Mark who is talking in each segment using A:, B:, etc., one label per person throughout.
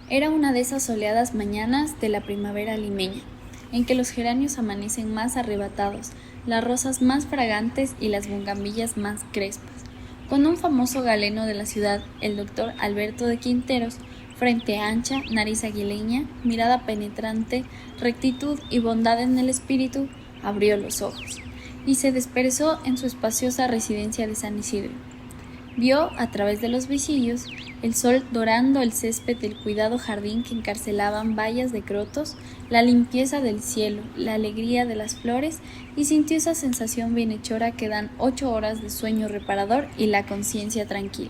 A: Era una de esas soleadas mañanas de la primavera limeña, en que los geranios amanecen más arrebatados, las rosas más fragantes y las bugambillas más crespas, cuando un famoso galeno de la ciudad, el doctor Alberto de Quinteros, frente ancha, nariz aguileña, mirada penetrante, rectitud y bondad en el espíritu, abrió los ojos y se dispersó en su espaciosa residencia de San Isidro. Vio, a través de los visillos, el sol dorando el césped del cuidado jardín que encarcelaban vallas de crotos, la limpieza del cielo, la alegría de las flores, y sintió esa sensación bienhechora que dan 8 horas de sueño reparador y la conciencia tranquila.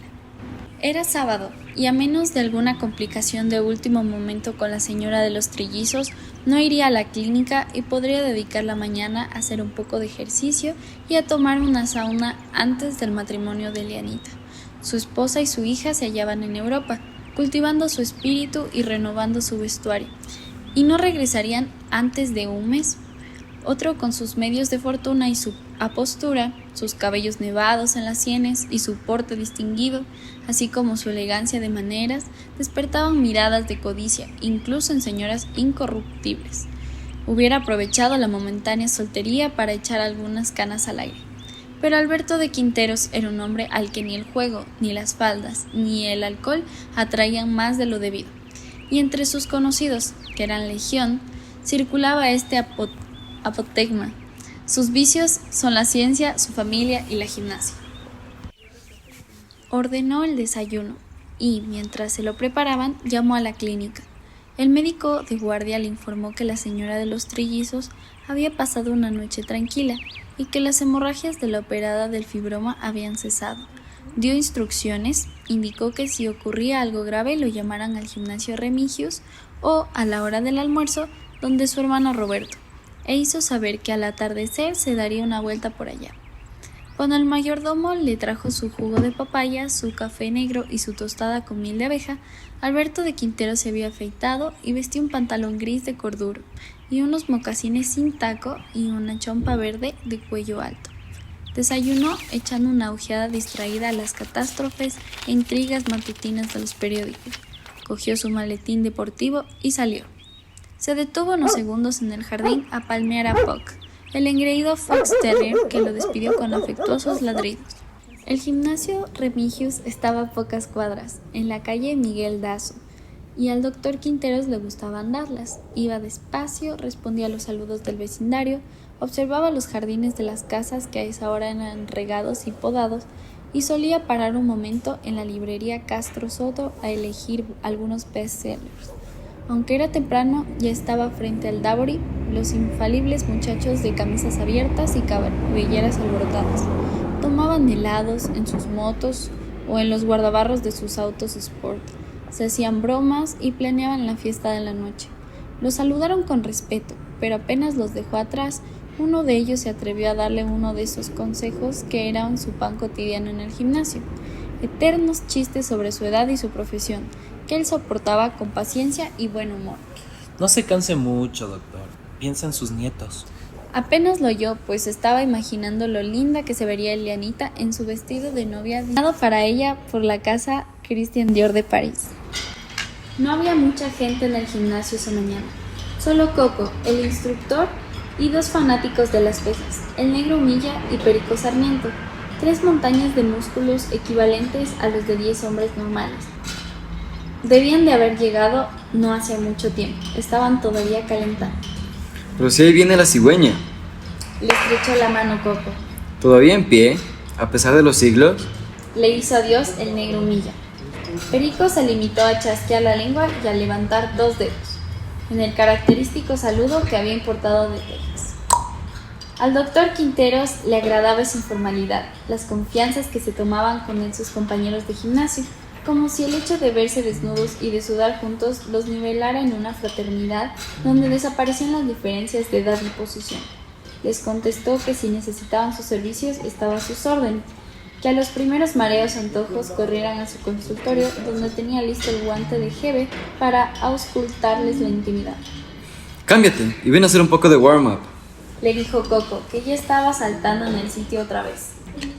A: Era sábado, y a menos de alguna complicación de último momento con la señora de los trillizos, no iría a la clínica y podría dedicar la mañana a hacer un poco de ejercicio y a tomar una sauna antes del matrimonio de Elianita. Su esposa y su hija se hallaban en Europa, cultivando su espíritu y renovando su vestuario, y no regresarían antes de un mes. Otro, con sus medios de fortuna y su apostura, sus cabellos nevados en las sienes y su porte distinguido, así como su elegancia de maneras, despertaban miradas de codicia, incluso en señoras incorruptibles. Hubiera aprovechado la momentánea soltería para echar algunas canas al aire. Pero Alberto de Quinteros era un hombre al que ni el juego, ni las faldas, ni el alcohol atraían más de lo debido, y entre sus conocidos, que eran legión, circulaba este apotegma. Sus vicios son la ciencia, su familia y la gimnasia. Ordenó el desayuno y, mientras se lo preparaban, llamó a la clínica. El médico de guardia le informó que la señora de los trillizos había pasado una noche tranquila y que las hemorragias de la operada del fibroma habían cesado. Dio instrucciones, indicó que si ocurría algo grave lo llamaran al gimnasio Remigius o a la hora del almuerzo donde su hermano Roberto, e hizo saber que al atardecer se daría una vuelta por allá. Cuando el mayordomo le trajo su jugo de papaya, su café negro y su tostada con miel de abeja, Alberto de Quintero se había afeitado y vestía un pantalón gris de corduro y unos mocasines sin taco y una chompa verde de cuello alto. Desayunó echando una ojeada distraída a las catástrofes e intrigas matutinas de los periódicos. Cogió su maletín deportivo y salió. Se detuvo unos segundos en el jardín a palmear a Puck, el engreído fox terrier que lo despidió con afectuosos ladridos. El gimnasio Remigius estaba a pocas cuadras, en la calle Miguel Dazo, y al doctor Quinteros le gustaba andarlas. Iba despacio, respondía a los saludos del vecindario, observaba los jardines de las casas que a esa hora eran regados y podados, y solía parar un momento en la librería Castro Soto a elegir algunos bestsellers. Aunque era temprano, ya estaba frente al Davory, los infalibles muchachos de camisas abiertas y cabelleras alborotadas. Tomaban helados en sus motos o en los guardabarros de sus autos sport. Se hacían bromas y planeaban la fiesta de la noche. Los saludaron con respeto, pero apenas los dejó atrás, uno de ellos se atrevió a darle uno de esos consejos que eran su pan cotidiano en el gimnasio. Eternos chistes sobre su edad y su profesión, que él soportaba con paciencia y buen humor.
B: No se canse mucho, doctor. Piensa en sus nietos.
A: Apenas lo oyó, pues estaba imaginando lo linda que se vería Elianita en su vestido de novia diseñado para ella por la casa Christian Dior de París. No había mucha gente en el gimnasio esa mañana. Solo Coco, el instructor, y 2 fanáticos de las pesas, el negro Milla y Perico Sarmiento, 3 montañas de músculos equivalentes a los de 10 hombres normales. Debían de haber llegado no hacía mucho tiempo, estaban todavía calentando.
C: Pero si ahí viene la cigüeña.
A: Le estrechó la mano Coco.
C: ¿Todavía en pie? ¿A pesar de los siglos?
A: Le hizo adiós el negro Milla. Perico se limitó a chasquear la lengua y a levantar 2 dedos, en el característico saludo que había importado de Texas. Al doctor Quinteros le agradaba esa informalidad, las confianzas que se tomaban con él sus compañeros de gimnasio, como si el hecho de verse desnudos y de sudar juntos los nivelara en una fraternidad donde desaparecían las diferencias de edad y posición. Les contestó que si necesitaban sus servicios estaba a sus órdenes, que a los primeros mareos antojos corrieran a su consultorio donde tenía listo el guante de Hebe para auscultarles la intimidad.
C: Cámbiate y ven a hacer un poco de warm-up,
A: le dijo Coco, que ya estaba saltando en el sitio otra vez.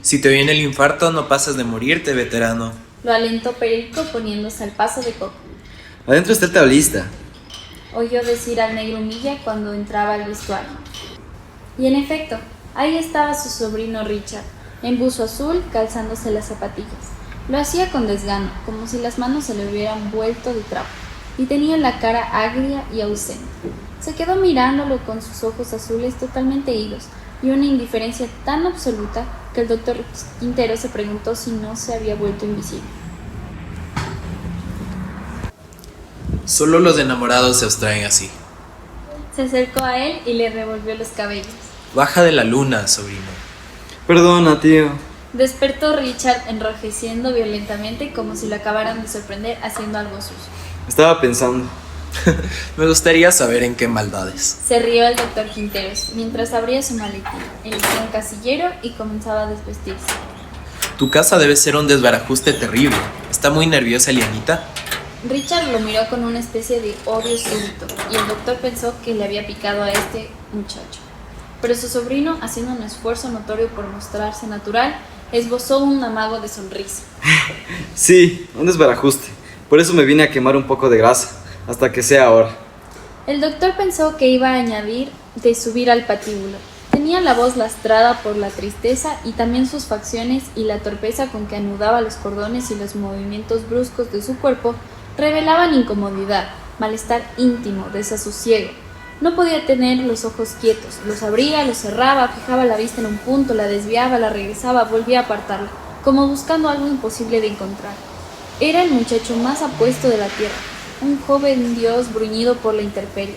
B: Si te viene el infarto, no pasas de morirte, veterano.
A: Lo alentó Perico poniéndose al paso de Coco.
C: Adentro está el tablista.
A: oyó decir al negro Milla cuando entraba al vestuario. Y en efecto, ahí estaba su sobrino Richard, en buzo azul, calzándose las zapatillas. Lo hacía con desgano, como si las manos se le hubieran vuelto de trapo, y tenía la cara agria y ausente. Se quedó mirándolo con sus ojos azules totalmente idos, y una indiferencia tan absoluta que el doctor Quintero se preguntó si no se había vuelto invisible.
B: Solo los enamorados se abstraen así.
A: Se acercó a él y le revolvió los cabellos.
B: Baja de la luna, sobrino.
C: Perdona, tío.
A: Despertó Richard enrojeciendo violentamente como si lo acabaran de sorprender haciendo algo sucio.
C: Estaba pensando.
B: Me gustaría saber en qué maldades.
A: Se rió el doctor Quinteros mientras abría su maletín, eligió un casillero y comenzaba a desvestirse.
B: Tu casa debe ser un desbarajuste terrible. ¿Está muy nerviosa, Elianita?
A: Richard lo miró con una especie de odio súbito y el doctor pensó que le había picado a este muchacho. Pero su sobrino, haciendo un esfuerzo notorio por mostrarse natural, esbozó un amago de sonrisa.
C: Sí, un desbarajuste. Por eso me vine a quemar un poco de grasa, hasta que sea ahora.
A: El doctor pensó que iba a añadir de subir al patíbulo. Tenía la voz lastrada por la tristeza y también sus facciones y la torpeza con que anudaba los cordones y los movimientos bruscos de su cuerpo revelaban incomodidad, malestar íntimo, desasosiego. No podía tener los ojos quietos, los abría, los cerraba, fijaba la vista en un punto, la desviaba, la regresaba, volvía a apartarla, como buscando algo imposible de encontrar. Era el muchacho más apuesto de la tierra, un joven dios bruñido por la intemperie.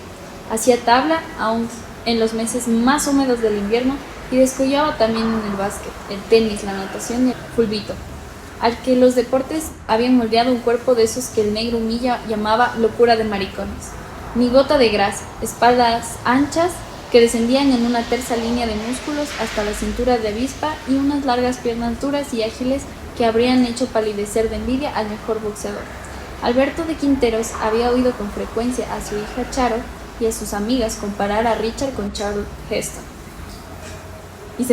A: Hacía tabla aún en los meses más húmedos del invierno y descollaba también en el básquet, el tenis, la natación y el fulbito, al que los deportes habían moldeado un cuerpo de esos que el negro Milla llamaba locura de maricones. Ni gota de grasa, espaldas anchas que descendían en una tersa línea de músculos hasta la cintura de avispa y unas largas piernas duras y ágiles que habrían hecho palidecer de envidia al mejor boxeador. Alberto de Quinteros había oído con frecuencia a su hija Charo y a sus amigas comparar a Richard con Charles Heston y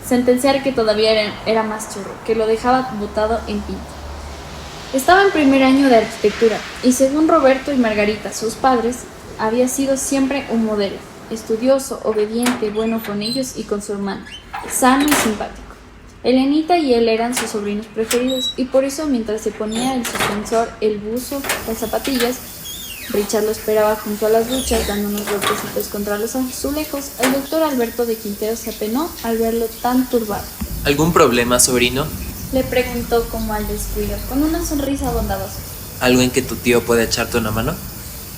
A: sentenciar que todavía era más churro, que lo dejaba botado en pinta. Estaba en primer año de arquitectura y según Roberto y Margarita, sus padres, había sido siempre un modelo, estudioso, obediente, bueno con ellos y con su hermano, sano y simpático. Elenita y él eran sus sobrinos preferidos y por eso mientras se ponía el suspensor, el buzo, las zapatillas, Richard lo esperaba junto a las duchas dando unos golpecitos contra los azulejos. El doctor Alberto de Quinteros se apenó al verlo tan turbado.
B: ¿Algún problema, sobrino?
A: Le preguntó como al descuido, con una sonrisa bondadosa.
B: ¿Algo en que tu tío puede echarte una mano?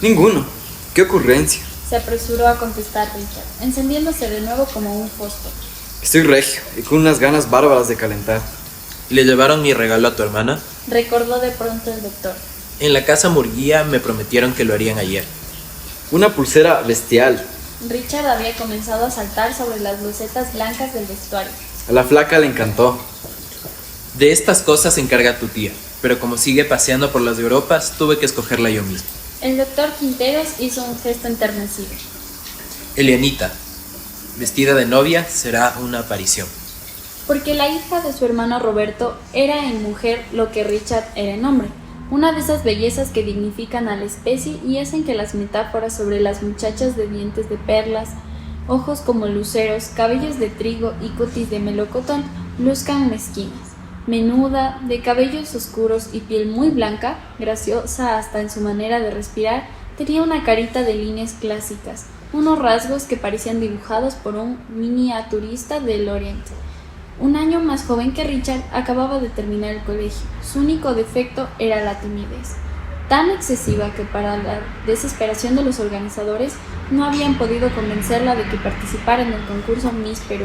C: Ninguno. ¡Qué ocurrencia!
A: Se apresuró a contestar Richard, encendiéndose de nuevo como un fósforo.
C: Estoy regio y con unas ganas bárbaras de calentar.
B: ¿Le llevaron mi regalo a tu hermana?
A: Recordó de pronto el doctor.
B: En la casa Murguía me prometieron que lo harían ayer.
C: Una pulsera bestial.
A: Richard había comenzado a saltar sobre las losetas blancas del vestuario.
C: A la flaca le encantó.
B: De estas cosas se encarga tu tía, pero como sigue paseando por las Europas, tuve que escogerla yo mismo.
A: El doctor Quinteros hizo un gesto enternecido.
B: Elianita, vestida de novia, será una aparición.
A: Porque la hija de su hermano Roberto era en mujer lo que Richard era en hombre. Una de esas bellezas que dignifican a la especie y hacen que las metáforas sobre las muchachas de dientes de perlas, ojos como luceros, cabellos de trigo y cutis de melocotón luzcan mezquinas. Menuda, de cabellos oscuros y piel muy blanca, graciosa hasta en su manera de respirar, tenía una carita de líneas clásicas, unos rasgos que parecían dibujados por un miniaturista del Oriente. Un año más joven que Richard, acababa de terminar el colegio. Su único defecto era la timidez, tan excesiva que para la desesperación de los organizadores no habían podido convencerla de que participara en el concurso Miss Perú,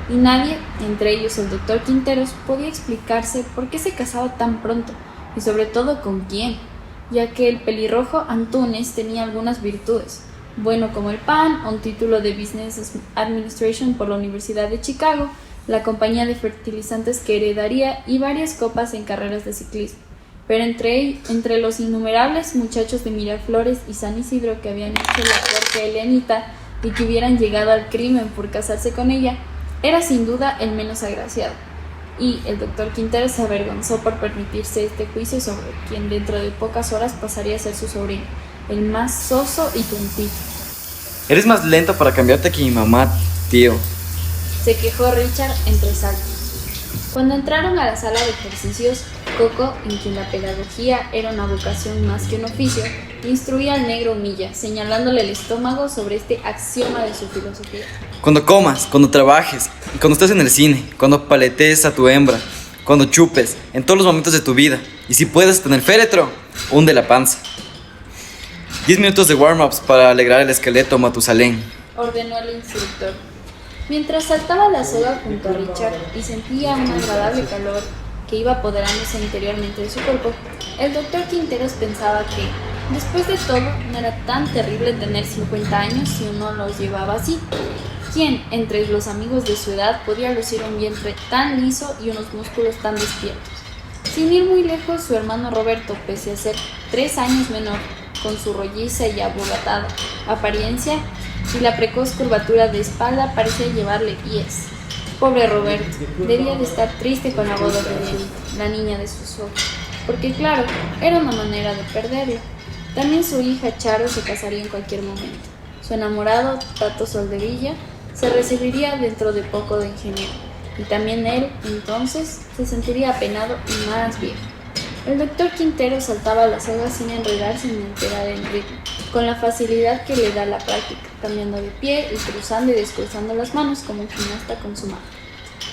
A: y nadie, entre ellos el doctor Quinteros, podía explicarse por qué se casaba tan pronto, y sobre todo con quién, ya que el pelirrojo Antunes tenía algunas virtudes, bueno como el pan, un título de Business Administration por la Universidad de Chicago, la compañía de fertilizantes que heredaría y varias copas en carreras de ciclismo. Pero entre los innumerables muchachos de Miraflores y San Isidro que habían hecho la corte a Elianita y que hubieran llegado al crimen por casarse con ella, era sin duda el menos agraciado. y el doctor Quintero se avergonzó por permitirse este juicio sobre quien dentro de pocas horas pasaría a ser su sobrino, el más soso y tontito.
C: Eres más lento para cambiarte que mi mamá, tío.
A: Se quejó Richard entre saltos. Cuando entraron a la sala de ejercicios, Coco, en quien la pedagogía era una vocación más que un oficio, instruía al negro Humilla, señalándole el estómago sobre este axioma de su filosofía.
C: Cuando comas, cuando trabajes, cuando estés en el cine, cuando paletees a tu hembra, cuando chupes, en todos los momentos de tu vida. Y si puedes, en el féretro, hunde la panza. 10 minutos de warm-ups para alegrar el esqueleto, Matusalén,
A: ordenó el instructor. Mientras saltaba la soga junto a Richard y sentía un agradable calor que iba apoderándose interiormente de su cuerpo, el doctor Quinteros pensaba que, después de todo, no era tan terrible tener 50 años si uno los llevaba así. ¿Quién, entre los amigos de su edad, podía lucir un vientre tan liso y unos músculos tan despiertos? Sin ir muy lejos, su hermano Roberto, pese a ser 3 años menor, con su rolliza y abogatada apariencia y la precoz curvatura de espalda, parecía llevarle pies. Pobre Roberto, debía de estar triste con la boda de Dianita, la niña de sus ojos, porque claro, era una manera de perderla. También su hija Charo se casaría en cualquier momento. Su enamorado, Tato Soldevilla, se recibiría dentro de poco de ingeniero, y también él, entonces, se sentiría apenado y más viejo. El doctor Quintero saltaba las sogas sin enredarse ni alterar el ritmo, con la facilidad que le da la práctica, cambiando de pie y cruzando y descruzando las manos como un gimnasta consumado.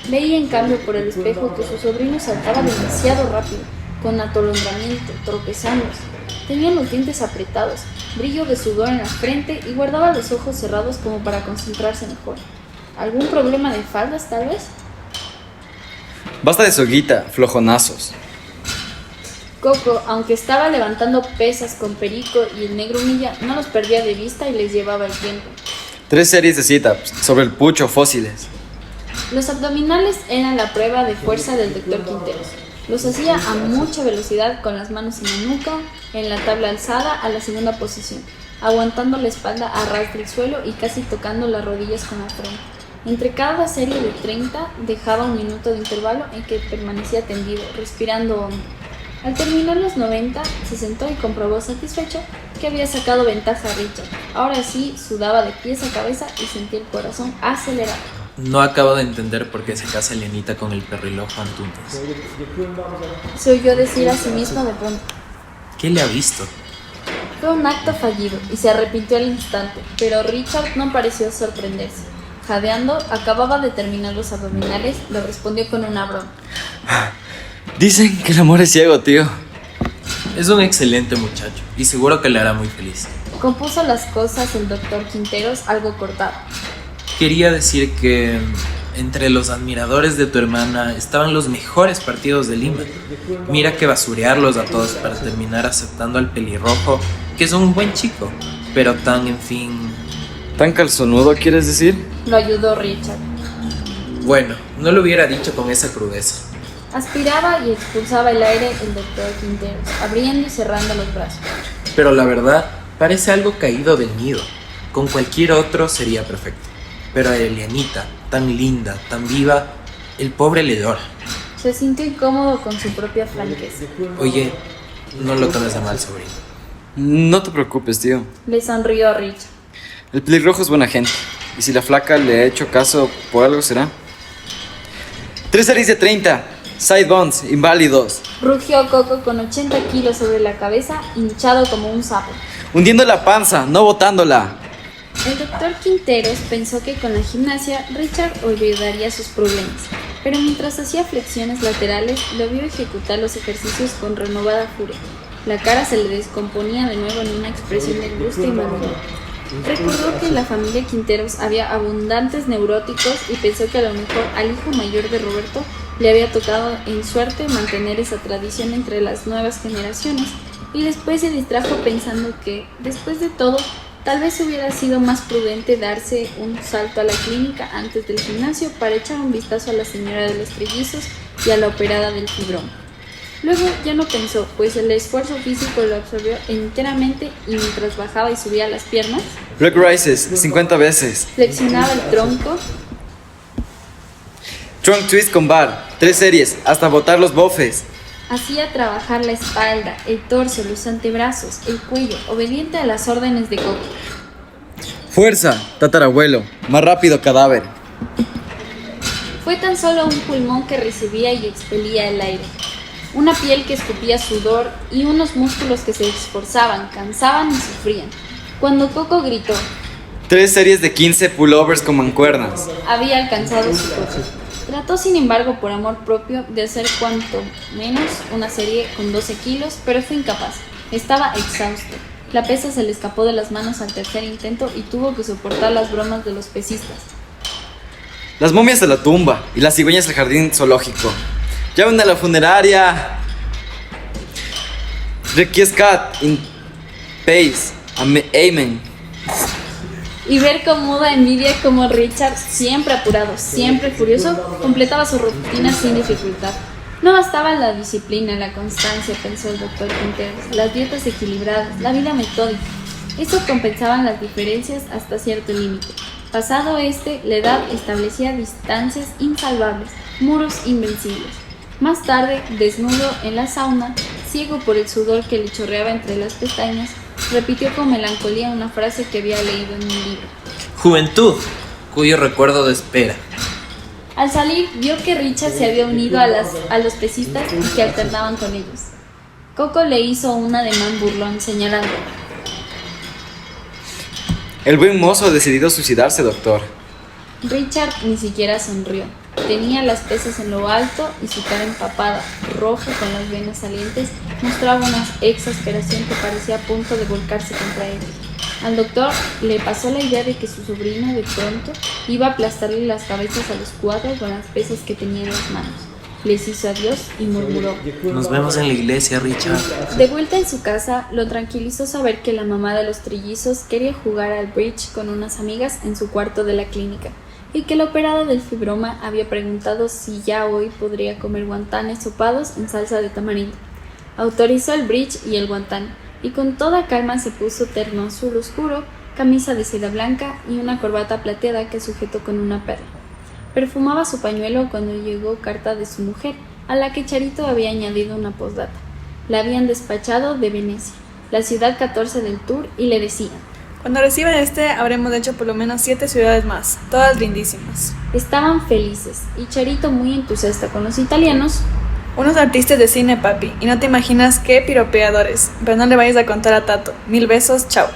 A: Veía en cambio por el espejo que su sobrino saltaba demasiado rápido, con atolondramiento, tropezándose. Tenía los dientes apretados, brillo de sudor en la frente y guardaba los ojos cerrados como para concentrarse mejor. ¿Algún problema de faldas, tal vez?
C: Basta de soguita, flojonazos.
A: Coco, aunque estaba levantando pesas con Perico y el negro Humilla, no los perdía de vista y les llevaba el tiempo.
C: 3 series de sit-ups sobre el pucho fósiles.
A: Los abdominales eran la prueba de fuerza del doctor Quinteros. Los hacía a mucha velocidad con las manos en la nuca, en la tabla alzada a la segunda posición, aguantando la espalda a ras del suelo y casi tocando las rodillas con la frente. Entre cada serie de 30 dejaba un minuto de intervalo en que permanecía tendido, respirando hondo. Al terminar los 90, se sentó y comprobó satisfecho que había sacado ventaja a Richard. Ahora sí, sudaba de pies a cabeza y sentía el corazón acelerado.
B: No acabo de entender por qué se casa Elianita con el perrilojo Antunes.
A: Se oyó decir a sí mismo de pronto.
B: ¿Qué le ha visto?
A: Fue un acto fallido y se arrepintió al instante, pero Richard no pareció sorprenderse. Jadeando, acababa de terminar los abdominales, le respondió con una broma.
C: Dicen que el amor es ciego, tío.
B: Es un excelente muchacho y seguro que le hará muy feliz.
A: Compuso las cosas el doctor Quinteros algo cortado.
B: Quería decir que entre los admiradores de tu hermana estaban los mejores partidos de Lima. Mira que basurearlos a todos para terminar aceptando al pelirrojo, que es un buen chico, pero tan, en fin...
C: ¿Tan calzonudo quieres decir?
A: Lo ayudó Richard.
B: Bueno, no lo hubiera dicho con esa crudeza.
A: Aspiraba y expulsaba el aire el doctor Quinteros, abriendo y cerrando los brazos.
B: Pero la verdad, parece algo caído del nido. Con cualquier otro sería perfecto. Pero a Elianita, tan linda, tan viva, el pobre le llora.
A: Se sintió incómodo con su propia franqueza.
B: Oye, no lo tomes a mal, sobrino.
C: No te preocupes, tío.
A: Le sonrió a Richard.
C: El pelirrojo es buena gente. Y si la flaca le ha hecho caso, por algo será. 3 series de 30. Side bones, inválidos.
A: Rugió Coco con 80 kilos sobre la cabeza, hinchado como un sapo.
C: Hundiendo la panza, no botándola.
A: El doctor Quinteros pensó que con la gimnasia Richard olvidaría sus problemas, pero mientras hacía flexiones laterales lo vio ejecutar los ejercicios con renovada furia. La cara se le descomponía de nuevo en una expresión de angustia y malhumor. Recordó que en la familia Quinteros había abundantes neuróticos y pensó que a lo mejor al hijo mayor de Roberto le había tocado en suerte mantener esa tradición entre las nuevas generaciones, y después se distrajo pensando que, después de todo, tal vez hubiera sido más prudente darse un salto a la clínica antes del gimnasio para echar un vistazo a la señora de los trillizos y a la operada del fibrón. Luego ya no pensó, pues el esfuerzo físico lo absorbió enteramente y mientras bajaba y subía las piernas,
C: Leg rises, 50 veces.
A: flexionaba el tronco
C: Trunk twist con bar, 3 series, hasta botar los bofes.
A: Hacía trabajar la espalda, el torso, los antebrazos, el cuello, obediente a las órdenes de Coco.
C: Fuerza, tatarabuelo, más rápido cadáver.
A: Fue tan solo un pulmón que recibía y expelía el aire, una piel que escupía sudor y unos músculos que se esforzaban, cansaban y sufrían. Cuando Coco gritó,
C: 3 series de 15 pullovers con mancuernas.
A: había alcanzado su coche. Trató, sin embargo, por amor propio, de hacer cuanto menos una serie con 12 kilos, pero fue incapaz. Estaba exhausto. La pesa se le escapó de las manos al tercer intento y tuvo que soportar las bromas de los pesistas.
C: Las momias de la tumba y las cigüeñas del jardín zoológico. ¡Llamen a la funeraria! Requiescat in pace. Amen.
A: Y ver con muda envidia como Richard, siempre apurado, siempre furioso, completaba su rutina sin dificultad. No bastaba la disciplina, la constancia, pensó el doctor Quinteros, las dietas equilibradas, la vida metódica. Estos compensaban las diferencias hasta cierto límite. Pasado la edad establecía distancias insalvables, muros invencibles. Más tarde, desnudo en la sauna, ciego por el sudor que le chorreaba entre las pestañas, repitió con melancolía una frase que había leído en un libro.
B: Juventud, cuyo recuerdo espera.
A: Al salir, vio que Richard se había unido a los pesistas y que alternaban con ellos. Coco le hizo un ademán burlón, señalando:
C: El buen mozo ha decidido suicidarse, doctor.
A: Richard ni siquiera sonrió. Tenía las pesas en lo alto y su cara empapada, roja con las venas salientes, mostraba una exasperación que parecía a punto de volcarse contra él. Al doctor le pasó la idea de que su sobrino de pronto iba a aplastarle las cabezas a los 4 con las pesas que tenía en las manos. Les hizo adiós y murmuró:
B: Nos vemos en la iglesia, Richard.
A: De vuelta en su casa, lo tranquilizó saber que la mamá de los trillizos quería jugar al bridge con unas amigas en su cuarto de la clínica, y que el operado del fibroma había preguntado si ya hoy podría comer guantanes sopados en salsa de tamarindo. Autorizó el bridge y el guantán, y con toda calma se puso terno azul oscuro, camisa de seda blanca y una corbata plateada que sujetó con una perla. Perfumaba su pañuelo cuando llegó carta de su mujer, a la que Charito había añadido una postdata. La habían despachado de Venecia, la ciudad 14 del tour, y le decían:
D: Cuando reciban habremos hecho por lo menos 7 ciudades más, todas lindísimas.
A: Estaban felices, y Charito, muy entusiasta con los italianos:
D: Unos artistas de cine, papi, y no te imaginas qué piropeadores. Pero no le vayas a contar a Tato. 1000 besos, chao.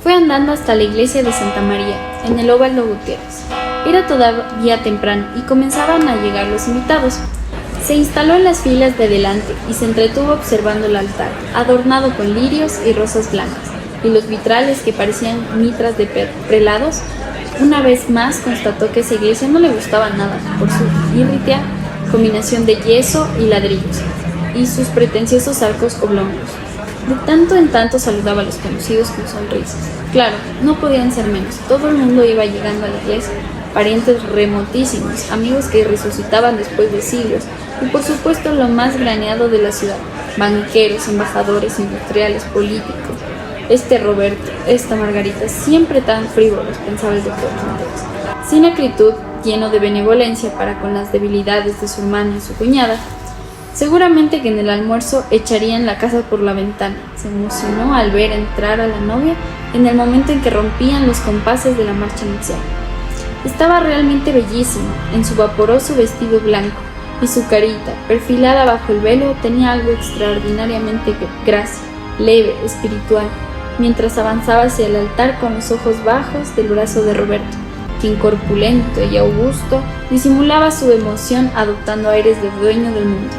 A: Fue andando hasta la iglesia de Santa María, en el Óvalo Gutiérrez. Era todavía temprano y comenzaban a llegar los invitados. Se instaló en las filas de delante y se entretuvo observando el altar, adornado con lirios y rosas blancas, y los vitrales que parecían mitras de prelados. Una vez más constató que esa iglesia no le gustaba nada por su írritea combinación de yeso y ladrillos, y sus pretenciosos arcos oblongos. De tanto en tanto saludaba a los conocidos con sonrisas. Claro, no podían ser menos, todo el mundo iba llegando a la iglesia, parientes remotísimos, amigos que resucitaban después de siglos, y por supuesto lo más graneado de la ciudad, banqueros, embajadores, industriales, políticos. Este Roberto, esta Margarita, siempre tan frívolos, pensaba el doctor Quinteros. Sin acritud, lleno de benevolencia para con las debilidades de su hermana y su cuñada. Seguramente que en el almuerzo echarían la casa por la ventana. Se emocionó al ver entrar a la novia en el momento en que rompían los compases de la marcha nupcial. Estaba realmente bellísima, en su vaporoso vestido blanco, y su carita, perfilada bajo el velo, tenía algo extraordinariamente gracia, leve, espiritual, mientras avanzaba hacia el altar con los ojos bajos del brazo de Roberto, quien corpulento y augusto disimulaba su emoción adoptando aires de dueño del mundo.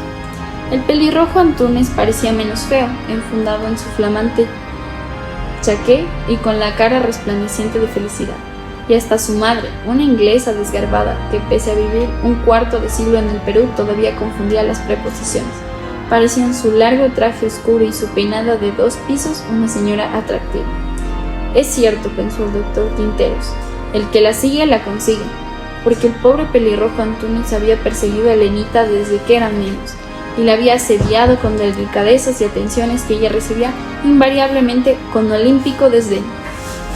A: El pelirrojo Antúnez parecía menos feo, enfundado en su flamante chaqué y con la cara resplandeciente de felicidad. Y hasta su madre, una inglesa desgarbada que pese a vivir un cuarto de siglo en el Perú todavía confundía las preposiciones. Parecía en su largo traje oscuro y su peinado de 2 pisos una señora atractiva. Es cierto, pensó el doctor Quinteros, el que la sigue la consigue, porque el pobre pelirrojo Antúnez había perseguido a Elenita desde que eran niños, y la había asediado con delicadezas y atenciones que ella recibía invariablemente con olímpico desdén.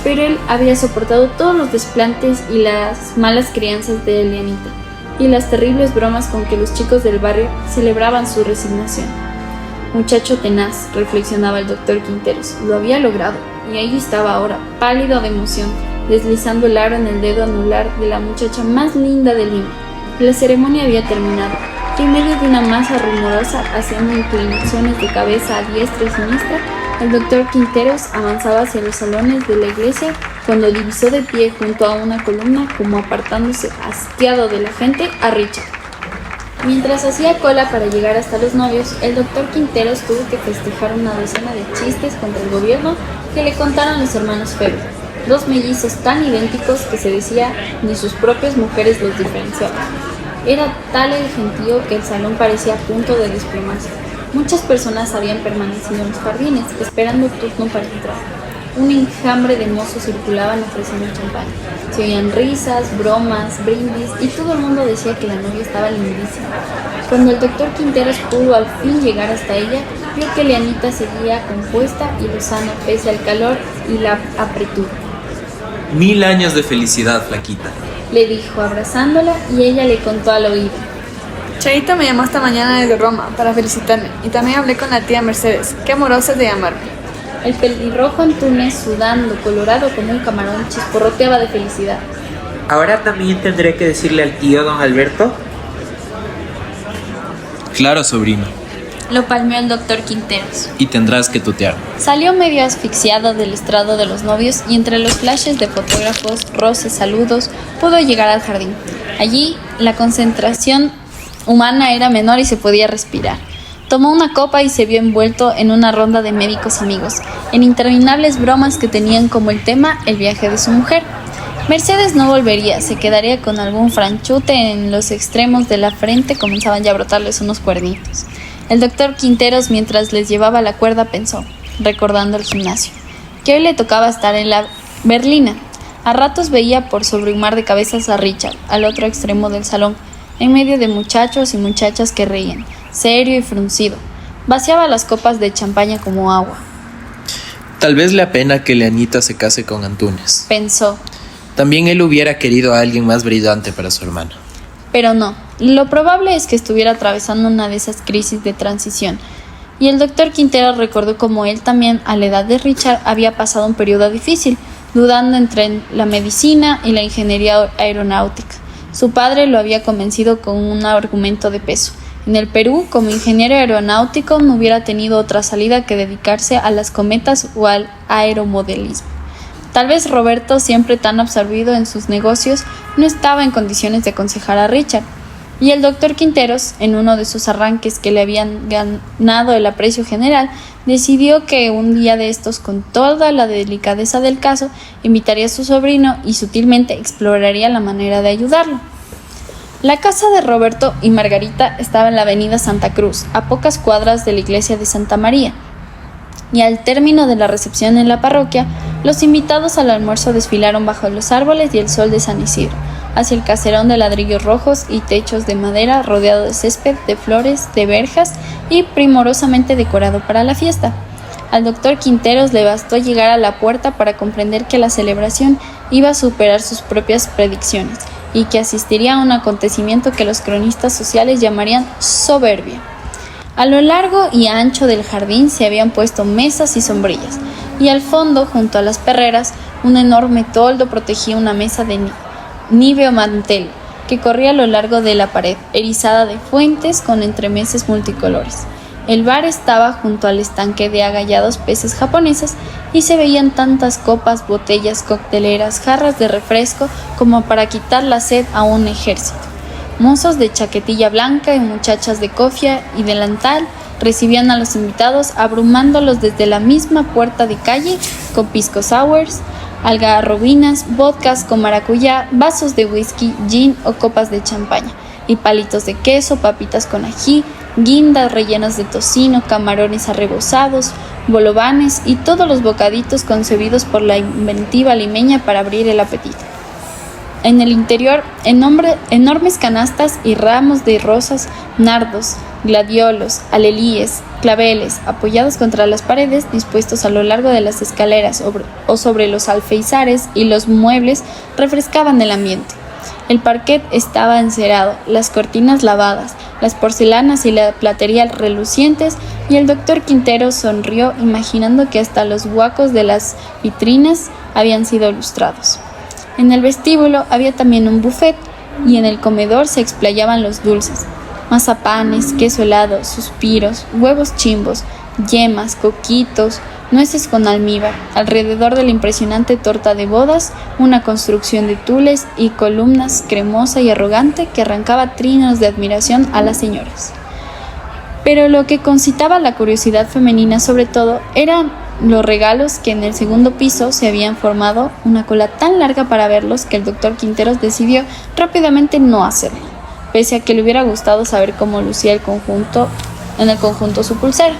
A: Pero él había soportado todos los desplantes y las malas crianzas de Elenita, y las terribles bromas con que los chicos del barrio celebraban su resignación. Muchacho tenaz, reflexionaba el doctor Quinteros, lo había logrado, y ahí estaba ahora, pálido de emoción, deslizando el aro en el dedo anular de la muchacha más linda de Lima. La ceremonia había terminado, y en medio de una masa rumorosa, haciendo inclinaciones de cabeza a diestra y siniestra, el doctor Quinteros avanzaba hacia los salones de la iglesia cuando divisó de pie junto a una columna, como apartándose hastiado de la gente, a Richard. Mientras hacía cola para llegar hasta los novios, el doctor Quinteros tuvo que festejar una docena de chistes contra el gobierno que le contaron los hermanos Febres, dos mellizos tan idénticos que se decía ni sus propias mujeres los diferenciaban. Era tal el gentío que el salón parecía a punto de desplomarse. Muchas personas habían permanecido en los jardines, esperando el turno para entrar. Un enjambre de mozos circulaban ofreciendo champán. Se oían risas, bromas, brindis, y todo el mundo decía que la novia estaba lindísima. Cuando el doctor Quinteros pudo al fin llegar hasta ella, vio que Leanita seguía compuesta y lozana pese al calor y la apretura.
B: 1000 años de felicidad, flaquita,
A: le dijo abrazándola, y ella le contó al oído.
D: Chaito me llamó esta mañana desde Roma para felicitarme y también hablé con la tía Mercedes. Qué amorosa es de llamarme.
A: El pelirrojo Antunes, sudando, colorado como un camarón, chisporroteaba de felicidad.
E: ¿Ahora también tendré que decirle al tío don Alberto?
B: Claro, sobrino,
A: Lo palmeó el doctor Quinteros.
B: y tendrás que tutear.
A: Salió medio asfixiado del estrado de los novios y entre los flashes de fotógrafos, roces, saludos, pudo llegar al jardín. Allí, la concentración humana era menor y se podía respirar. Tomó una copa y se vio envuelto en una ronda de médicos amigos, en interminables bromas que tenían como el tema el viaje de su mujer. Mercedes no volvería, se quedaría con algún franchute en los extremos de la frente, comenzaban ya a brotarles unos cuernitos. El doctor Quinteros, mientras les llevaba la cuerda, pensó, recordando el gimnasio, que hoy le tocaba estar en la berlina. A ratos veía por sobre un mar de cabezas a Richard, al otro extremo del salón, en medio de muchachos y muchachas que reían, serio y fruncido. Vaciaba las copas de champaña como agua.
B: Tal vez le apena que Leanita se case con Antunes.
A: Pensó,
B: También él hubiera querido a alguien más brillante para su hermana.
A: pero no. Lo probable es que estuviera atravesando una de esas crisis de transición. Y el doctor Quintero recordó cómo él también, a la edad de Richard, había pasado un periodo difícil, dudando entre la medicina y la ingeniería aeronáutica. Su padre lo había convencido con un argumento de peso. En el Perú, como ingeniero aeronáutico, no hubiera tenido otra salida que dedicarse a las cometas o al aeromodelismo. Tal vez Roberto, siempre tan absorbido en sus negocios, no estaba en condiciones de aconsejar a Richard. Y el doctor Quinteros, en uno de sus arranques que le habían ganado el aprecio general, decidió que un día de estos, con toda la delicadeza del caso, invitaría a su sobrino y sutilmente exploraría la manera de ayudarlo. La casa de Roberto y Margarita estaba en la avenida Santa Cruz, a pocas cuadras de la iglesia de Santa María. Y al término de la recepción en la parroquia, los invitados al almuerzo desfilaron bajo los árboles y el sol de San Isidro, hacia el caserón de ladrillos rojos y techos de madera rodeado de césped, de flores, de verjas y primorosamente decorado para la fiesta. Al doctor Quinteros le bastó llegar a la puerta para comprender que la celebración iba a superar sus propias predicciones y que asistiría a un acontecimiento que los cronistas sociales llamarían soberbia. A lo largo y ancho del jardín se habían puesto mesas y sombrillas, y al fondo, junto a las perreras, un enorme toldo protegía una mesa de níveo mantel que corría a lo largo de la pared, erizada de fuentes con entremeses multicolores. El bar estaba junto al estanque de agallados peces japoneses y se veían tantas copas, botellas, cocteleras, jarras de refresco como para quitar la sed a un ejército. Mozos de chaquetilla blanca y muchachas de cofia y delantal recibían a los invitados, abrumándolos desde la misma puerta de calle con pisco sours, algarrobinas, vodkas con maracuyá, vasos de whisky, gin o copas de champaña, y palitos de queso, papitas con ají, guindas rellenas de tocino, camarones arrebozados, bolovanes y todos los bocaditos concebidos por la inventiva limeña para abrir el apetito. En el interior, enormes canastas y ramos de rosas, nardos, gladiolos, alelíes, claveles, apoyados contra las paredes, dispuestos a lo largo de las escaleras o sobre los alféizares y los muebles, refrescaban el ambiente. El parquet estaba encerado, las cortinas lavadas, las porcelanas y la platería relucientes, y el doctor Quintero sonrió imaginando que hasta los huacos de las vitrinas habían sido lustrados. En el vestíbulo había también un buffet, y en el comedor se explayaban los dulces: mazapanes, queso helado, suspiros, huevos chimbos, yemas, coquitos, nueces con almíbar. Alrededor de la impresionante torta de bodas, una construcción de tules y columnas cremosa y arrogante que arrancaba trinos de admiración a las señoras. Pero lo que concitaba la curiosidad femenina sobre todo eran los regalos, que en el segundo piso se habían formado una cola tan larga para verlos que el doctor Quinteros decidió rápidamente no hacerlo, pese a que le hubiera gustado saber cómo lucía en el conjunto su pulsera.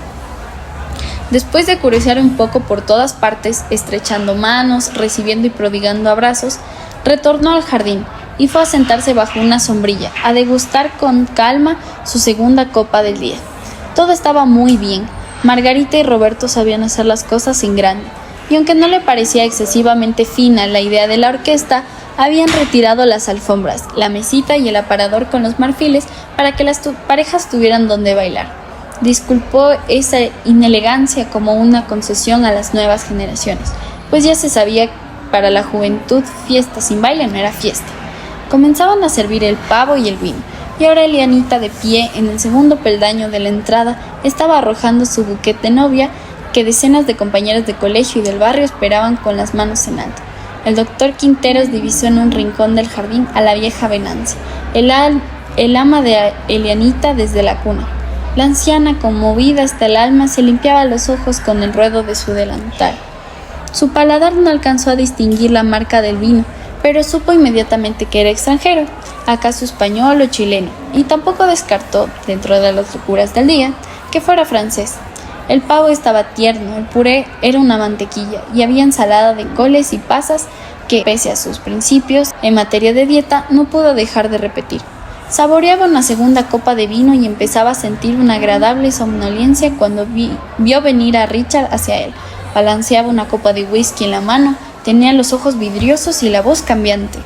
A: Después de curiosear un poco por todas partes, estrechando manos, recibiendo y prodigando abrazos, retornó al jardín y fue a sentarse bajo una sombrilla, a degustar con calma su segunda copa del día. Todo estaba muy bien. Margarita y Roberto sabían hacer las cosas en grande, y aunque no le parecía excesivamente fina la idea de la orquesta, habían retirado las alfombras, la mesita y el aparador con los marfiles para que las parejas tuvieran donde bailar. Disculpó esa inelegancia como una concesión a las nuevas generaciones, pues ya se sabía que para la juventud fiesta sin baile no era fiesta. Comenzaban a servir el pavo y el vino, y ahora Elianita, de pie en el segundo peldaño de la entrada, estaba arrojando su bouquet de novia que decenas de compañeras de colegio y del barrio esperaban con las manos en alto. El doctor Quinteros divisó en un rincón del jardín a la vieja Venancia, el ama de Elianita desde la cuna. La anciana, conmovida hasta el alma, se limpiaba los ojos con el ruedo de su delantal. Su paladar no alcanzó a distinguir la marca del vino, pero supo inmediatamente que era extranjero, acaso español o chileno, y tampoco descartó, dentro de las locuras del día, que fuera francés. El pavo estaba tierno, el puré era una mantequilla, y había ensalada de coles y pasas que, pese a sus principios en materia de dieta, no pudo dejar de repetir. Saboreaba una segunda copa de vino y empezaba a sentir una agradable somnolencia cuando vio venir a Richard hacia él. Balanceaba una copa de whisky en la mano, tenía los ojos vidriosos y la voz cambiante.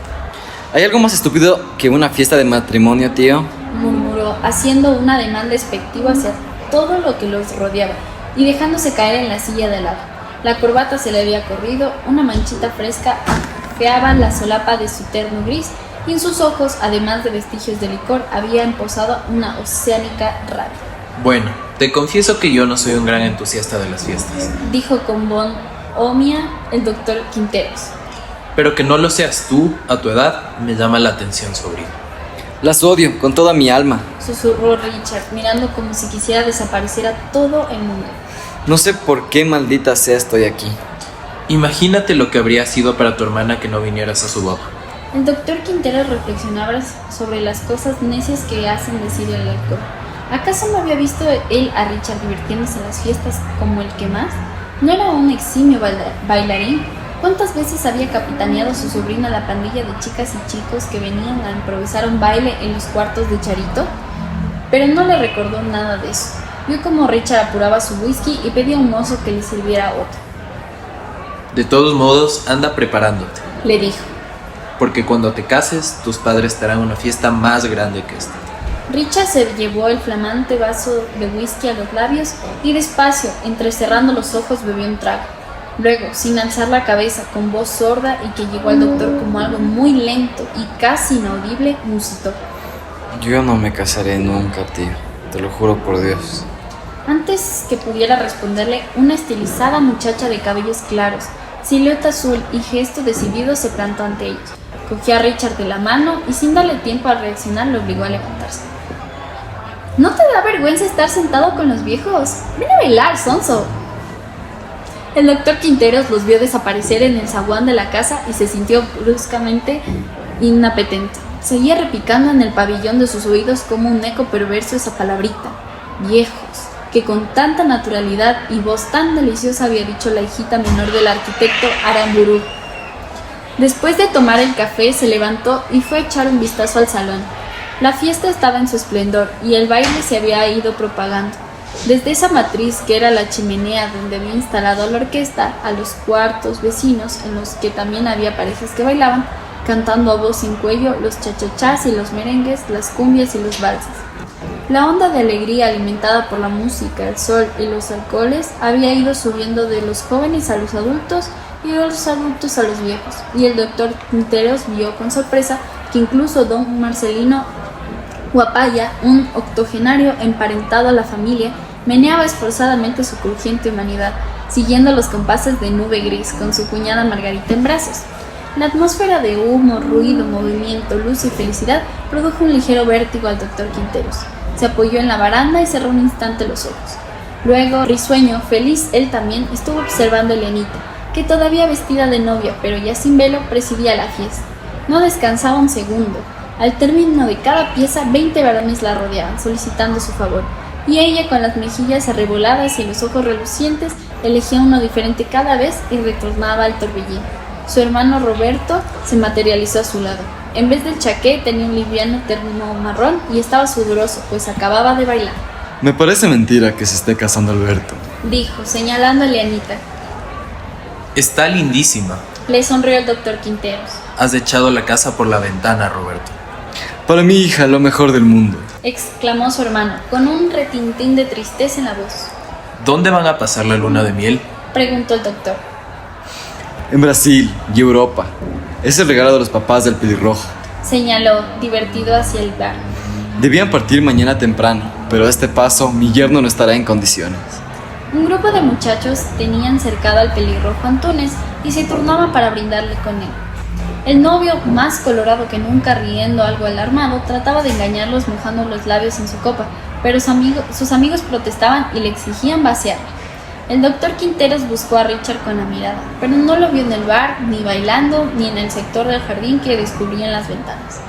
C: ¿Hay algo más estúpido que una fiesta de matrimonio, tío?
A: Murmuró, haciendo un ademán despectivo hacia todo lo que los rodeaba y dejándose caer en la silla de al lado. La corbata se le había corrido, una manchita fresca afeaba la solapa de su terno gris, y en sus ojos, además de vestigios de licor, había emposado una oceánica rabia.
B: Bueno, te confieso que yo no soy un gran entusiasta de las fiestas.
A: Dijo con bonhomia el doctor Quinteros.
B: Pero que no lo seas tú, a tu edad, me llama la atención, sobrino.
C: Las odio con toda mi alma.
A: Susurró Richard, mirando como si quisiera desaparecer a todo el mundo.
C: No sé por qué maldita sea estoy aquí.
B: Imagínate lo que habría sido para tu hermana que no vinieras a su boda.
A: El doctor Quintero reflexionaba sobre las cosas necias que hacen decir el alcohol. ¿Acaso no había visto él a Richard divirtiéndose en las fiestas como el que más? ¿No era un eximio bailarín? ¿Cuántas veces había capitaneado su sobrina la pandilla de chicas y chicos que venían a improvisar un baile en los cuartos de Charito? Pero no le recordó nada de eso. Vio como Richard apuraba su whisky y pedía a un mozo que le sirviera otro.
B: De todos modos, anda preparándote,
A: Le dijo.
B: porque cuando te cases, tus padres te harán una fiesta más grande que esta.
A: Richard se llevó el flamante vaso de whisky a los labios y despacio, entrecerrando los ojos, bebió un trago. Luego, sin alzar la cabeza, con voz sorda y que llegó al doctor como algo muy lento y casi inaudible, musitó.
C: Yo no me casaré nunca, tío. Te lo juro por Dios.
A: Antes que pudiera responderle, una estilizada muchacha de cabellos claros, silueta azul y gesto decidido se plantó ante ellos. Cogió a Richard de la mano y sin darle tiempo a reaccionar lo obligó a levantarse. ¿No te da vergüenza estar sentado con los viejos? Ven a bailar, sonso. El doctor Quinteros los vio desaparecer en el zaguán de la casa y se sintió bruscamente inapetente. Seguía repicando en el pabellón de sus oídos como un eco perverso esa palabrita, viejos, que con tanta naturalidad y voz tan deliciosa había dicho la hijita menor del arquitecto Aramburu. Después de tomar el café, se levantó y fue a echar un vistazo al salón. La fiesta estaba en su esplendor y el baile se había ido propagando. Desde esa matriz que era la chimenea donde había instalado la orquesta, a los cuartos vecinos en los que también había parejas que bailaban, cantando a voz en cuello los chachachás y los merengues, las cumbias y los valses. La onda de alegría alimentada por la música, el sol y los alcoholes había ido subiendo de los jóvenes a los adultos y de los adultos a los viejos, y el doctor Quinteros vio con sorpresa que incluso don Marcelino Guapaya, un octogenario emparentado a la familia, meneaba esforzadamente su crujiente humanidad, siguiendo los compases de Nube Gris con su cuñada Margarita en brazos. La atmósfera de humo, ruido, movimiento, luz y felicidad produjo un ligero vértigo al doctor Quinteros. Se apoyó en la baranda y cerró un instante los ojos. Luego, risueño, feliz, él también estuvo observando a Elianita, que todavía vestida de novia, pero ya sin velo, presidía la fiesta. No descansaba un segundo. Al término de cada pieza, 20 varones la rodeaban, solicitando su favor, y ella, con las mejillas arreboladas y los ojos relucientes, elegía uno diferente cada vez y retornaba al torbellino. Su hermano Roberto se materializó a su lado. En vez del chaqué tenía un liviano terno marrón y estaba sudoroso, pues acababa de bailar.
F: Me parece mentira que se esté casando Alberto.
A: Dijo, señalando a Elianita.
B: Está lindísima.
A: Le sonrió el doctor Quinteros.
B: Has echado la casa por la ventana, Roberto.
F: Para mi hija, lo mejor del mundo.
A: Exclamó su hermano, con un retintín de tristeza en la voz.
B: ¿Dónde van a pasar la luna de miel?
A: Preguntó el doctor.
F: En Brasil y Europa. Es el regalo de los papás del pelirrojo.
A: Señaló, divertido hacia el bar.
F: Debían partir mañana temprano, pero a este paso mi yerno no estará en condiciones.
A: Un grupo de muchachos tenían cercado al pelirrojo Antunes y se turnaban para brindarle con él. El novio, más colorado que nunca, riendo algo alarmado, trataba de engañarlos mojando los labios en su copa, pero sus amigos protestaban y le exigían vaciarla. El doctor Quinteros buscó a Richard con la mirada, pero no lo vio en el bar, ni bailando, ni en el sector del jardín que descubrían las ventanas.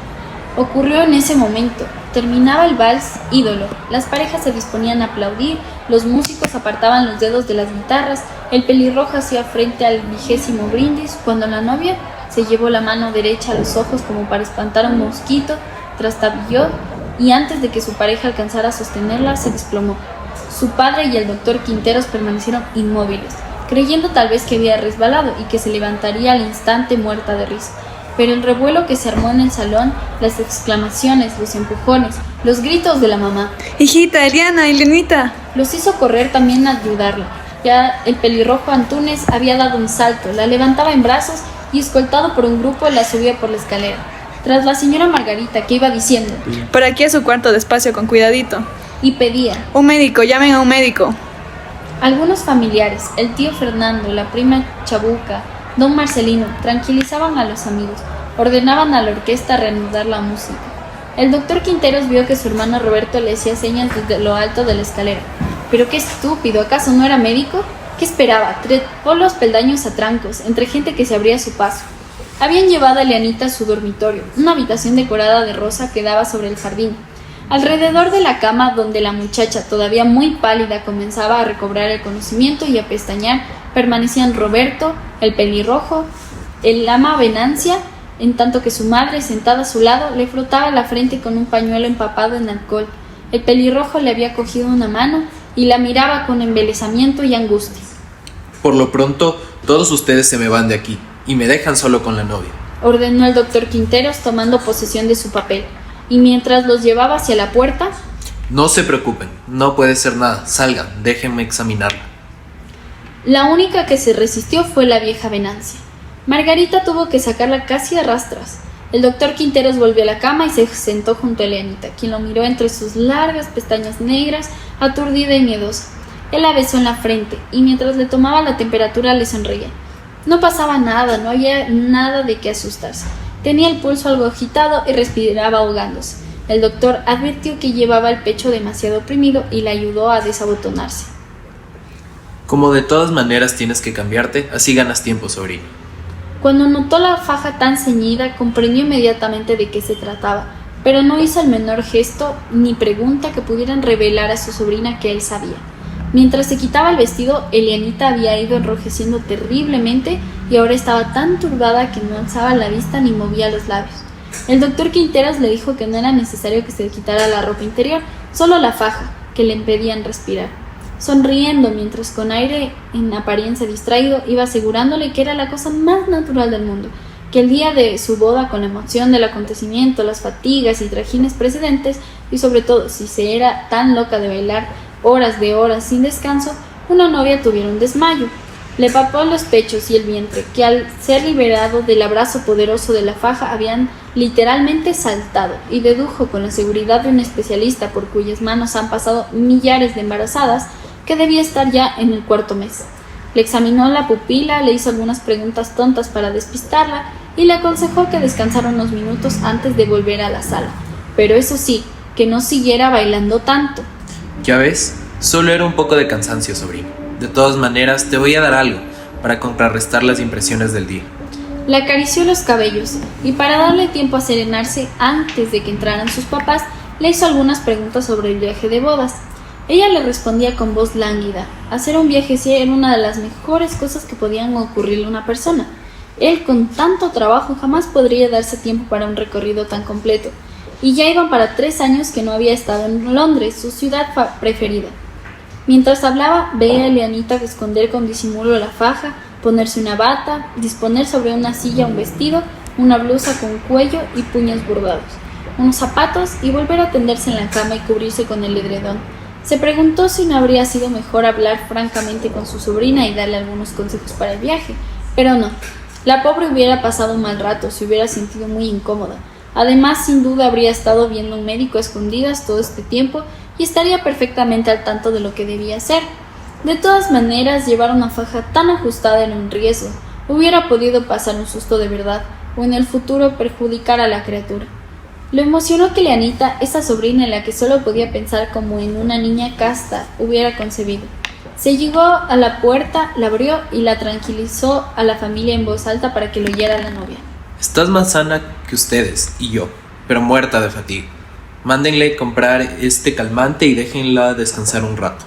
A: Ocurrió en ese momento. Terminaba el vals ídolo, las parejas se disponían a aplaudir, los músicos apartaban los dedos de las guitarras, el pelirrojo hacía frente al 20º brindis, cuando la novia se llevó la mano derecha a los ojos como para espantar a un mosquito, trastabilló y antes de que su pareja alcanzara a sostenerla se desplomó. Su padre y el doctor Quinteros permanecieron inmóviles, creyendo tal vez que había resbalado y que se levantaría al instante muerta de risa. Pero el revuelo que se armó en el salón, las exclamaciones, los empujones, los gritos de la mamá,
D: Hijita, Eliana, Elenita,
A: los hizo correr también a ayudarla. Ya el pelirrojo Antunes había dado un salto, la levantaba en brazos y escoltado por un grupo la subía por la escalera. Tras la señora Margarita, que iba diciendo,
D: por aquí a su cuarto despacio con cuidadito.
A: Y pedía,
D: Un médico, llamen a un médico.
A: algunos familiares, el tío Fernando, la prima Chabuca, don Marcelino, tranquilizaban a los amigos, ordenaban a la orquesta reanudar la música. El doctor Quinteros vio que su hermano Roberto le hacía señas desde lo alto de la escalera. Pero qué estúpido, ¿acaso no era médico? ¿Qué esperaba? Trepó los peldaños a trancos, entre gente que se abría a su paso. Habían llevado a Elianita a su dormitorio, una habitación decorada de rosa que daba sobre el jardín. Alrededor de la cama, donde la muchacha, todavía muy pálida, comenzaba a recobrar el conocimiento y a pestañear, permanecían Roberto, el pelirrojo, el ama Venancia, en tanto que su madre, sentada a su lado, le frotaba la frente con un pañuelo empapado en alcohol. El pelirrojo le había cogido una mano y la miraba con embelesamiento y angustia.
B: Por lo pronto, todos ustedes se me van de aquí y me dejan solo con la novia.
A: Ordenó el doctor Quinteros tomando posesión de su papel, y mientras los llevaba hacia la puerta,
B: No se preocupen, no puede ser nada. Salgan, déjenme examinarla.
A: la única que se resistió fue la vieja Venancia. Margarita tuvo que sacarla casi a rastras. El doctor Quinteros volvió a la cama y se sentó junto a Elianita, quien lo miró entre sus largas pestañas negras, aturdida y miedosa. Él la besó en la frente, y mientras le tomaba la temperatura le sonreía. No pasaba nada, no había nada de qué asustarse. Tenía el pulso algo agitado y respiraba ahogándose. El doctor advirtió que llevaba el pecho demasiado oprimido y le ayudó a desabotonarse.
B: Como de todas maneras tienes que cambiarte, así ganas tiempo, sobrino.
A: Cuando notó la faja tan ceñida, comprendió inmediatamente de qué se trataba, pero no hizo el menor gesto ni pregunta que pudieran revelar a su sobrina que él sabía. Mientras se quitaba el vestido, Elianita había ido enrojeciendo terriblemente y ahora estaba tan turbada que no alzaba la vista ni movía los labios. El doctor Quinteros le dijo que no era necesario que se quitara la ropa interior, solo la faja, que le impedían respirar. Sonriendo mientras con aire en apariencia distraído iba asegurándole que era la cosa más natural del mundo, que el día de su boda, con la emoción del acontecimiento, las fatigas y trajines precedentes, y sobre todo si se era tan loca de bailar horas de horas sin descanso, una novia tuviera un desmayo. Le palpó los pechos y el vientre, que al ser liberado del abrazo poderoso de la faja habían literalmente saltado, y dedujo con la seguridad de un especialista por cuyas manos han pasado millares de embarazadas que debía estar ya en el 4º mes. Le examinó la pupila, le hizo algunas preguntas tontas para despistarla y le aconsejó que descansara unos minutos antes de volver a la sala, pero eso sí, que no siguiera bailando tanto.
B: Ya ves, solo era un poco de cansancio, sobrino. De todas maneras, te voy a dar algo para contrarrestar las impresiones del día.
A: Le acarició los cabellos y para darle tiempo a serenarse antes de que entraran sus papás, le hizo algunas preguntas sobre el viaje de bodas. Ella le respondía con voz lánguida. Hacer un viaje sí era una de las mejores cosas que podían ocurrirle a una persona. Él, con tanto trabajo, jamás podría darse tiempo para un recorrido tan completo. Y ya iban para 3 años que no había estado en Londres, su ciudad preferida. Mientras hablaba, veía a Elianita esconder con disimulo la faja, ponerse una bata, disponer sobre una silla un vestido, una blusa con cuello y puños bordados, unos zapatos y volver a tenderse en la cama y cubrirse con el edredón. Se preguntó si no habría sido mejor hablar francamente con su sobrina y darle algunos consejos para el viaje, pero no. La pobre hubiera pasado un mal rato, se hubiera sentido muy incómoda. Además, sin duda habría estado viendo un médico a escondidas todo este tiempo y estaría perfectamente al tanto de lo que debía hacer. De todas maneras, llevar una faja tan ajustada era un riesgo. Hubiera podido pasar un susto de verdad, o en el futuro perjudicar a la criatura. Lo emocionó que Elianita, esa sobrina en la que solo podía pensar como en una niña casta, hubiera concebido. Se llegó a la puerta, la abrió y la tranquilizó a la familia en voz alta para que lo oyera la novia.
B: Estás más sana que ustedes y yo, pero muerta de fatiga. Mándenle comprar este calmante y déjenla descansar un rato.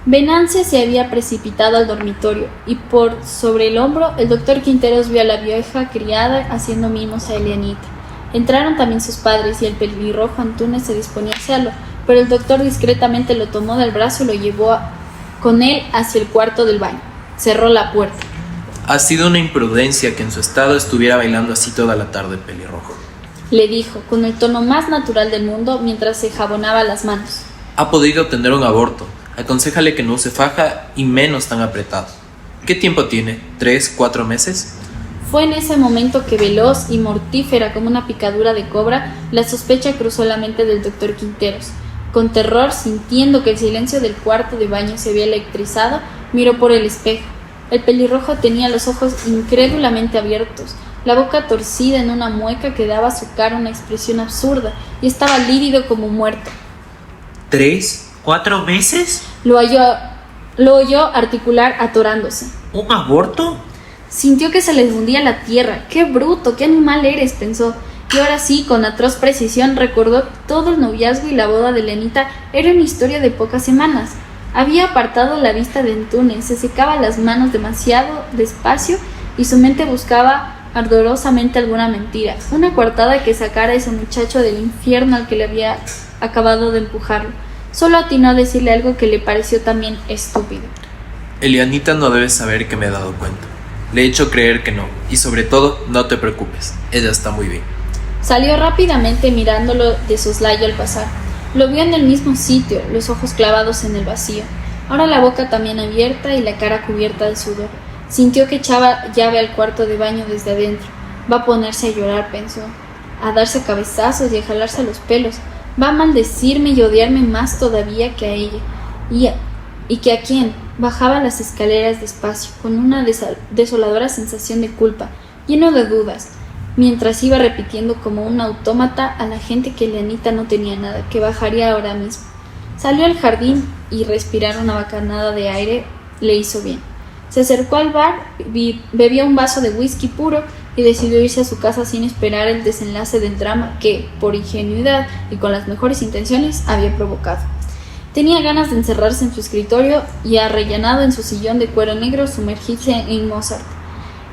A: Venancia se había precipitado al dormitorio y por sobre el hombro el doctor Quinteros vio a la vieja criada haciendo mimos a Elianita. Entraron también sus padres y el pelirrojo Antúnez se disponía a hacerlo, pero el doctor discretamente lo tomó del brazo y lo llevó con él hacia el cuarto del baño. Cerró la puerta.
B: Ha sido una imprudencia que en su estado estuviera bailando así toda la tarde, pelirrojo,
A: le dijo, con el tono más natural del mundo mientras se jabonaba las manos.
B: Ha podido tener un aborto. Aconséjale que no use faja y menos tan apretado. ¿Qué tiempo tiene? ¿3, 4 meses?
A: Fue en ese momento que, veloz y mortífera como una picadura de cobra, la sospecha cruzó la mente del doctor Quinteros. Con terror, sintiendo que el silencio del cuarto de baño se había electrizado, miró por el espejo. El pelirrojo tenía los ojos incrédulamente abiertos, la boca torcida en una mueca que daba a su cara una expresión absurda, y estaba lívido como muerto.
E: ¿3, 4 meses?
A: Lo oyó articular atorándose.
E: ¿Un aborto?
A: Sintió que se le hundía la tierra. ¡Qué bruto! ¡Qué animal eres!, pensó. Y ahora sí, con atroz precisión, recordó todo el noviazgo y la boda de Elianita era una historia de pocas semanas. Había apartado la vista de Antúnez, se secaba las manos demasiado despacio y su mente buscaba ardorosamente alguna mentira, una coartada que sacara a ese muchacho del infierno al que le había acabado de empujarlo. Solo atinó a decirle algo que le pareció también estúpido.
B: Elianita no debe saber que me he dado cuenta. Le he hecho creer que no, y sobre todo, no te preocupes, ella está muy bien.
A: Salió rápidamente mirándolo de soslayo al pasar. Lo vio en el mismo sitio, los ojos clavados en el vacío, ahora la boca también abierta y la cara cubierta de sudor. Sintió que echaba llave al cuarto de baño desde adentro. Va a ponerse a llorar, pensó, a darse cabezazos y a jalarse los pelos. Va a maldecirme y odiarme más todavía que a ella. ¿Y que a quién? Bajaba las escaleras despacio, con una desoladora sensación de culpa, lleno de dudas, mientras iba repitiendo como un autómata a la gente que Elianita no tenía nada, que bajaría ahora mismo. Salió al jardín y respirar una bocanada de aire le hizo bien. Se acercó al bar, bebió un vaso de whisky puro y decidió irse a su casa sin esperar el desenlace del drama que, por ingenuidad y con las mejores intenciones, había provocado. Tenía ganas de encerrarse en su escritorio y, arrellanado en su sillón de cuero negro, sumergirse en Mozart.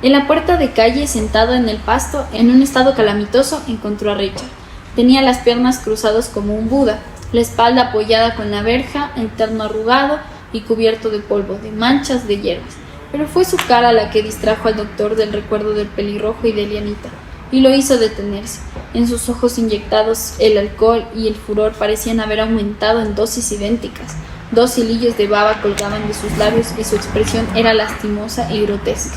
A: En la puerta de calle, sentado en el pasto, en un estado calamitoso, encontró a Richard. Tenía las piernas cruzadas como un Buda, la espalda apoyada con la verja, el terno arrugado y cubierto de polvo, de manchas de hierbas. pero fue su cara la que distrajo al doctor del recuerdo del pelirrojo y de Lianita, y lo hizo detenerse. En sus ojos inyectados el alcohol y el furor parecían haber aumentado en dosis idénticas. 2 hilillos de baba colgaban de sus labios y su expresión era lastimosa y grotesca.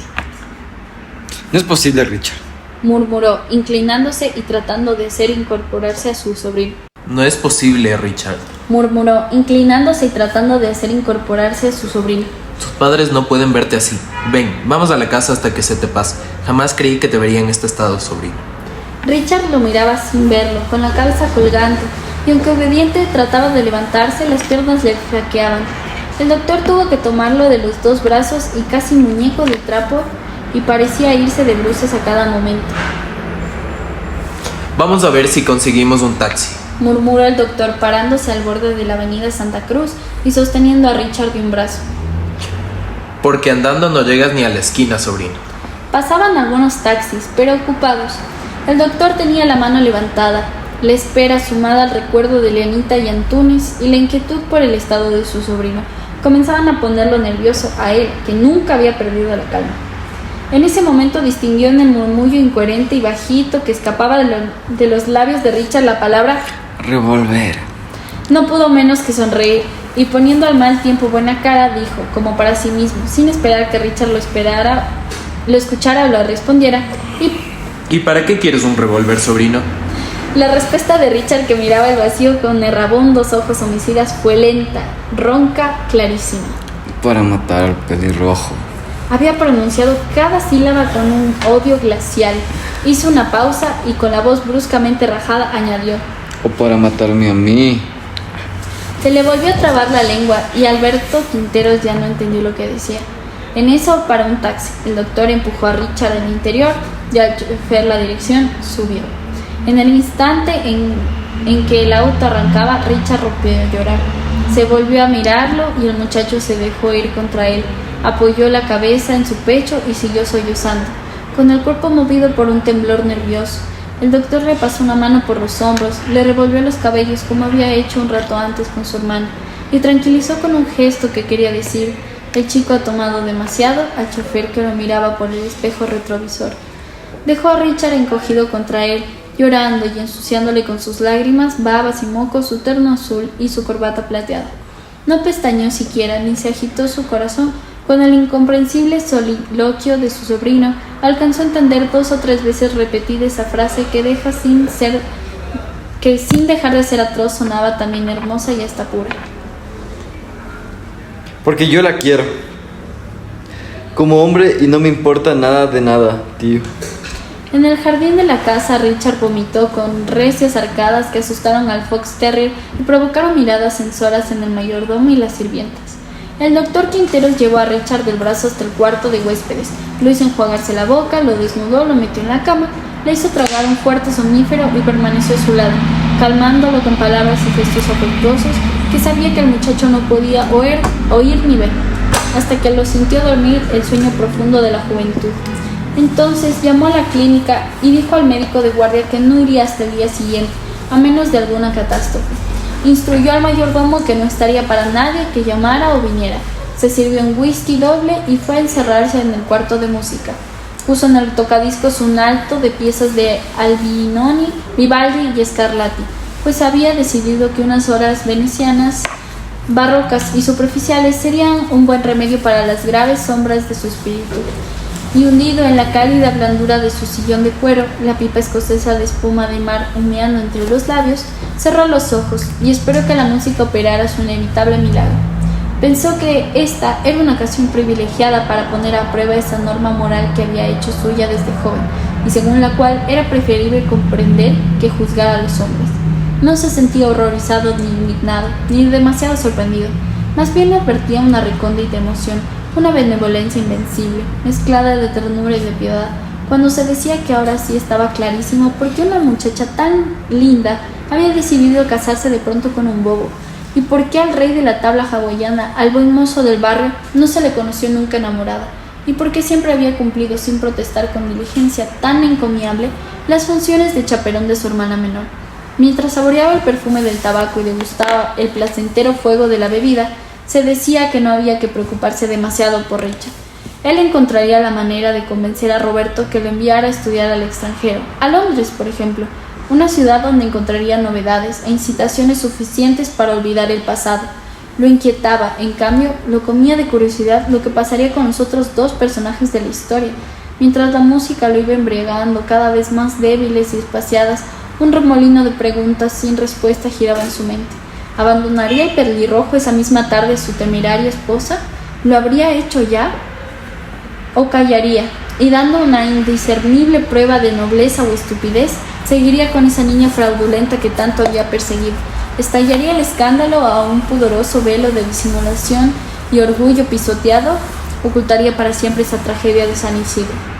C: No es posible, Richard.
A: Murmuró, inclinándose y tratando de hacer incorporarse a su sobrino.
B: No es posible, Richard.
A: Murmuró, inclinándose y tratando de hacer incorporarse a su sobrino.
B: Tus padres no pueden verte así. Ven, vamos a la casa hasta que se te pase. Jamás creí que te vería en este estado, sobrino.
A: Richard lo miraba sin verlo, con la cabeza colgante, y aunque obediente trataba de levantarse, las piernas le flaqueaban. El doctor tuvo que tomarlo de los 2 brazos y casi muñeco de trapo, y parecía irse de bruces a cada momento.
B: Vamos a ver si conseguimos un taxi,
A: murmuró el doctor parándose al borde de la avenida Santa Cruz y sosteniendo a Richard de un brazo.
B: porque andando no llegas ni a la esquina, sobrino.
A: Pasaban algunos taxis, pero ocupados. El doctor tenía la mano levantada, la espera sumada al recuerdo de Lianita y Antunes y la inquietud por el estado de su sobrino comenzaban a ponerlo nervioso a él, que nunca había perdido la calma. En ese momento distinguió en el murmullo incoherente y bajito que escapaba de los labios de Richard la palabra
C: Revolver.
A: No pudo menos que sonreír y poniendo al mal tiempo buena cara dijo, como para sí mismo, sin esperar que Richard lo escuchara o lo respondiera,
B: ¿Y para qué quieres un revólver, sobrino?
A: La respuesta de Richard, que miraba el vacío con errabundos ojos homicidas, fue lenta, ronca, clarísima.
C: Para matar al pelirrojo.
A: Había pronunciado cada sílaba con un odio glacial. Hizo una pausa y con la voz bruscamente rajada añadió:
C: O para matarme a mí.
A: Se le volvió a trabar la lengua y Alberto Quinteros ya no entendió lo que decía. En eso paró un taxi. El doctor empujó a Richard al interior y al chofer la dirección subió. En el instante en que el auto arrancaba, Richard rompió a llorar. Se volvió a mirarlo y el muchacho se dejó ir contra él. Apoyó la cabeza en su pecho y siguió sollozando, con el cuerpo movido por un temblor nervioso. El doctor le pasó una mano por los hombros, le revolvió los cabellos como había hecho un rato antes con su hermano, y tranquilizó con un gesto que quería decir: el chico ha tomado demasiado, al chofer que lo miraba por el espejo retrovisor. Dejó a Richard encogido contra él, llorando y ensuciándole con sus lágrimas, babas y mocos su terno azul y su corbata plateada. No pestañeó siquiera, ni se agitó su corazón. Con el incomprensible soliloquio de su sobrino, alcanzó a entender 2 o 3 veces repetida esa frase que sin dejar de ser atroz sonaba también hermosa y hasta pura.
C: Porque yo la quiero. Como hombre y no me importa nada de nada, tío.
A: En el jardín de la casa, Richard vomitó con recias arcadas que asustaron al Fox Terrier y provocaron miradas censoras en el mayordomo y las sirvientas. El doctor Quinteros llevó a Richard del brazo hasta el cuarto de huéspedes, lo hizo enjuagarse la boca, lo desnudó, lo metió en la cama, le hizo tragar un fuerte somnífero y permaneció a su lado, calmándolo con palabras y gestos afectuosos que sabía que el muchacho no podía oír ni ver, hasta que lo sintió dormir el sueño profundo de la juventud. Entonces llamó a la clínica y dijo al médico de guardia que no iría hasta el día siguiente, a menos de alguna catástrofe. Instruyó al mayordomo que no estaría para nadie que llamara o viniera. Se sirvió un whisky doble y fue a encerrarse en el cuarto de música. Puso en el tocadiscos un alto de piezas de Albinoni, Vivaldi y Scarlatti, pues había decidido que unas horas venecianas, barrocas y superficiales serían un buen remedio para las graves sombras de su espíritu. Y hundido en la cálida blandura de su sillón de cuero, la pipa escocesa de espuma de mar humeando entre los labios, cerró los ojos y esperó que la música operara su inevitable milagro. Pensó que esta era una ocasión privilegiada para poner a prueba esa norma moral que había hecho suya desde joven, y según la cual era preferible comprender que juzgar a los hombres. No se sentía horrorizado ni indignado, ni demasiado sorprendido. Más bien le advertía una recóndita emoción, una benevolencia invencible, mezclada de ternura y de piedad, cuando se decía que ahora sí estaba clarísimo por qué una muchacha tan linda había decidido casarse de pronto con un bobo, y por qué al rey de la tabla hawaiana, al buen mozo del barrio, no se le conoció nunca enamorada, y por qué siempre había cumplido sin protestar con diligencia tan encomiable las funciones de chaperón de su hermana menor. Mientras saboreaba el perfume del tabaco y degustaba el placentero fuego de la bebida, se decía que no había que preocuparse demasiado por Richard. Él encontraría la manera de convencer a Roberto que lo enviara a estudiar al extranjero, a Londres, por ejemplo, una ciudad donde encontraría novedades e incitaciones suficientes para olvidar el pasado. Lo inquietaba, en cambio, lo comía de curiosidad lo que pasaría con los otros dos personajes de la historia. Mientras la música lo iba embriagando, cada vez más débiles y espaciadas, un remolino de preguntas sin respuesta giraba en su mente. ¿Abandonaría el pelirrojo esa misma tarde a su temeraria esposa? ¿Lo habría hecho ya? ¿O callaría? Y dando una indiscernible prueba de nobleza o estupidez, seguiría con esa niña fraudulenta que tanto había perseguido. ¿Estallaría el escándalo a un pudoroso velo de disimulación y orgullo pisoteado? ¿Ocultaría para siempre esa tragedia de San Isidro?